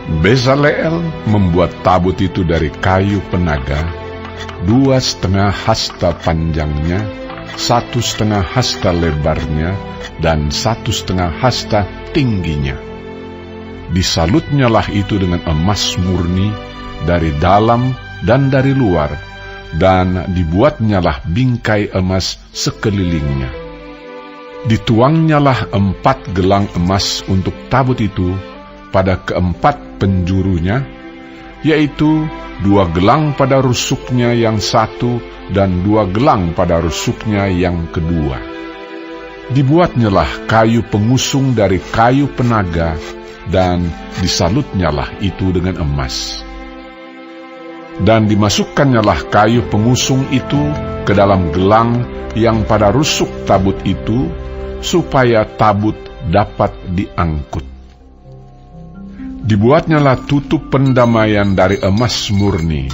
Bezaleel membuat tabut itu dari kayu penaga, 2,5 hasta panjangnya, 1,5 hasta lebarnya, dan 1,5 hasta tingginya. Disalutnyalah itu dengan emas murni dari dalam dan dari luar, dan dibuatnyalah bingkai emas sekelilingnya. Dituangnyalah 4 gelang emas untuk tabut itu pada keempat penjurunya, yaitu 2 gelang pada rusuknya yang satu dan 2 gelang pada rusuknya yang kedua. Dibuatnyalah kayu pengusung dari kayu penaga, dan disalutnyalah itu dengan emas. Dan dimasukannyalah kayu pengusung itu ke dalam gelang yang pada rusuk tabut itu, supaya tabut dapat diangkut. Dibuatnyalah tutup pendamaian dari emas murni,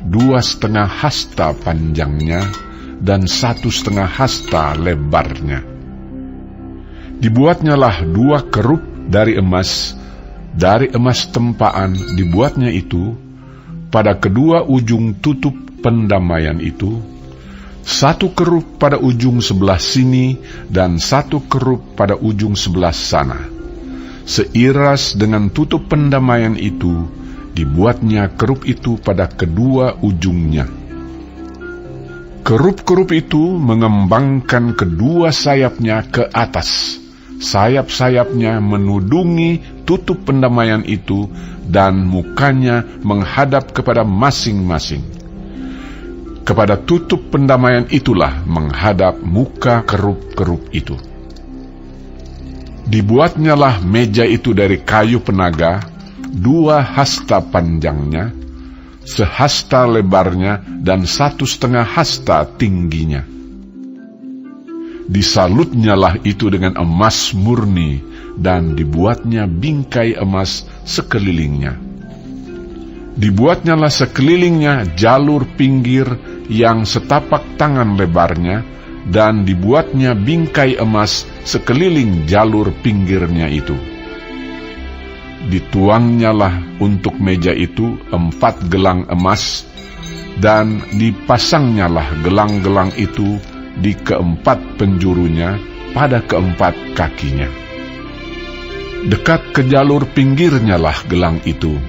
2,5 hasta panjangnya dan 1,5 hasta lebarnya. Dibuatnyalah 2 kerup dari emas tempaan dibuatnya itu, pada kedua ujung tutup pendamaian itu, 1 kerup pada ujung sebelah sini dan 1 kerup pada ujung sebelah sana. Seiras dengan tutup pendamaian itu, dibuatnya kerup itu pada kedua ujungnya. Kerup-kerup itu mengembangkan kedua sayapnya ke atas. Sayap-sayapnya menudungi tutup pendamaian itu, dan mukanya menghadap kepada masing-masing. Kepada tutup pendamaian itulah menghadap muka kerup-kerup itu. Dibuatnyalah meja itu dari kayu penaga, 2 hasta panjangnya, 1 hasta lebarnya, dan 1,5 hasta tingginya. Disalutnyalah itu dengan emas murni, dan dibuatnya bingkai emas sekelilingnya. Dibuatnyalah sekelilingnya jalur pinggir yang setapak tangan lebarnya, dan dibuatnya bingkai emas sekeliling jalur pinggirnya itu. Dituangnyalah untuk meja itu 4 gelang emas, dan dipasangnyalah gelang-gelang itu di keempat penjurunya pada keempat kakinya. Dekat ke jalur pinggirnyalah gelang itu,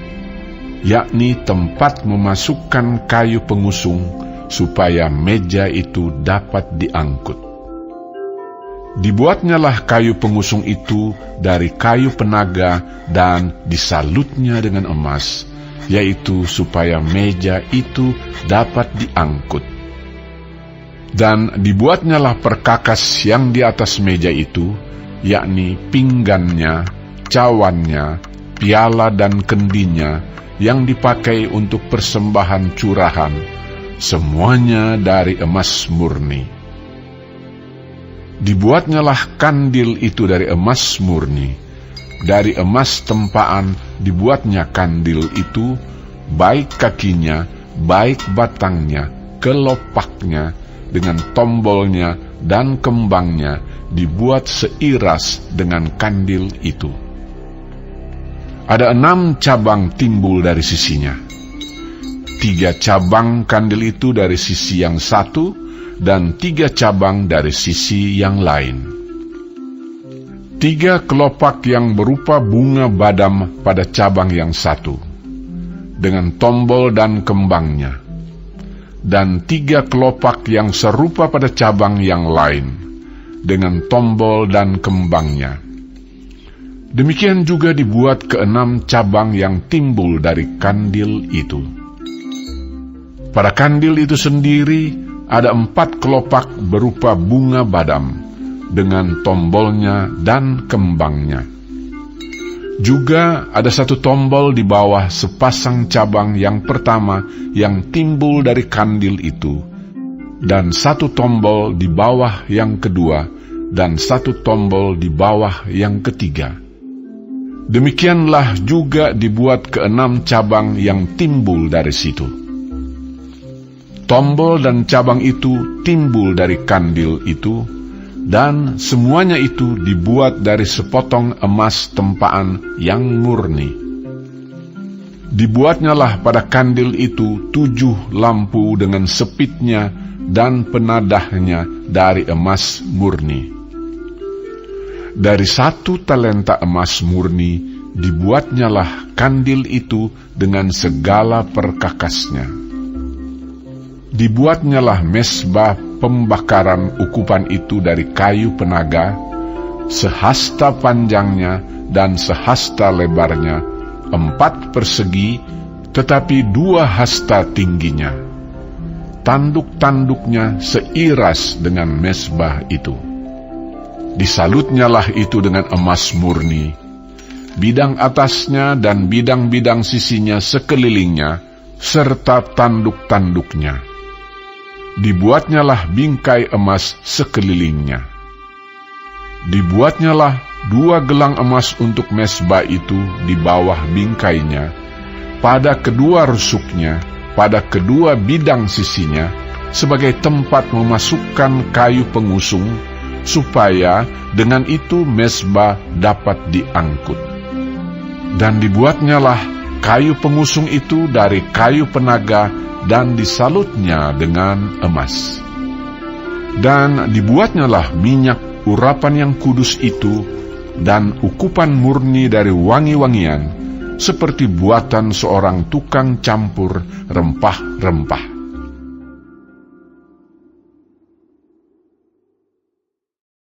yakni tempat memasukkan kayu pengusung, supaya meja itu dapat diangkut. Dibuatnyalah kayu pengusung itu dari kayu penaga, dan disalutnya dengan emas, yaitu supaya meja itu dapat diangkut. Dan dibuatnyalah perkakas yang di atas meja itu, yakni pinggannya, cawannya, piala dan kendinya, yang dipakai untuk persembahan curahan, semuanya dari emas murni. Dibuatnyalah kandil itu dari emas murni. Dari emas tempaan dibuatnya kandil itu, baik kakinya, baik batangnya, kelopaknya, dengan tombolnya dan kembangnya, dibuat seiras dengan kandil itu. Ada 6 cabang timbul dari sisinya. 3 cabang kandil itu dari sisi yang satu, dan 3 cabang dari sisi yang lain. 3 kelopak yang berupa bunga badam pada cabang yang satu, dengan tombol dan kembangnya, dan 3 kelopak yang serupa pada cabang yang lain, dengan tombol dan kembangnya. Demikian juga dibuat ke-6 cabang yang timbul dari kandil itu. Pada kandil itu sendiri ada 4 kelopak berupa bunga badam, dengan tombolnya dan kembangnya. Juga ada 1 tombol di bawah sepasang cabang yang pertama yang timbul dari kandil itu, dan 1 tombol di bawah yang kedua, dan 1 tombol di bawah yang ketiga. Demikianlah juga dibuat ke-6 cabang yang timbul dari situ. Tombol dan cabang itu timbul dari kandil itu, dan semuanya itu dibuat dari sepotong emas tempaan yang murni. Dibuatnyalah pada kandil itu 7 lampu dengan sepitnya dan penadahnya dari emas murni. Dari 1 talenta emas murni dibuatnyalah kandil itu dengan segala perkakasnya. Dibuatnyalah mesbah pembakaran ukupan itu dari kayu penaga, sehasta panjangnya dan sehasta lebarnya, 4 persegi, tetapi 2 hasta tingginya. Tanduk-tanduknya seiras dengan mesbah itu. Disalutnyalah itu dengan emas murni, bidang atasnya dan bidang-bidang sisinya sekelilingnya, serta tanduk-tanduknya. Dibuatnyalah bingkai emas sekelilingnya. Dibuatnyalah 2 gelang emas untuk mesbah itu di bawah bingkainya, pada kedua rusuknya, pada kedua bidang sisinya, sebagai tempat memasukkan kayu pengusung, supaya dengan itu mesbah dapat diangkut. Dan dibuatnyalah kayu pengusung itu dari kayu penaga, dan disalutnya dengan emas. Dan dibuatnyalah minyak urapan yang kudus itu, dan ukupan murni dari wangi-wangian, seperti buatan seorang tukang campur rempah-rempah.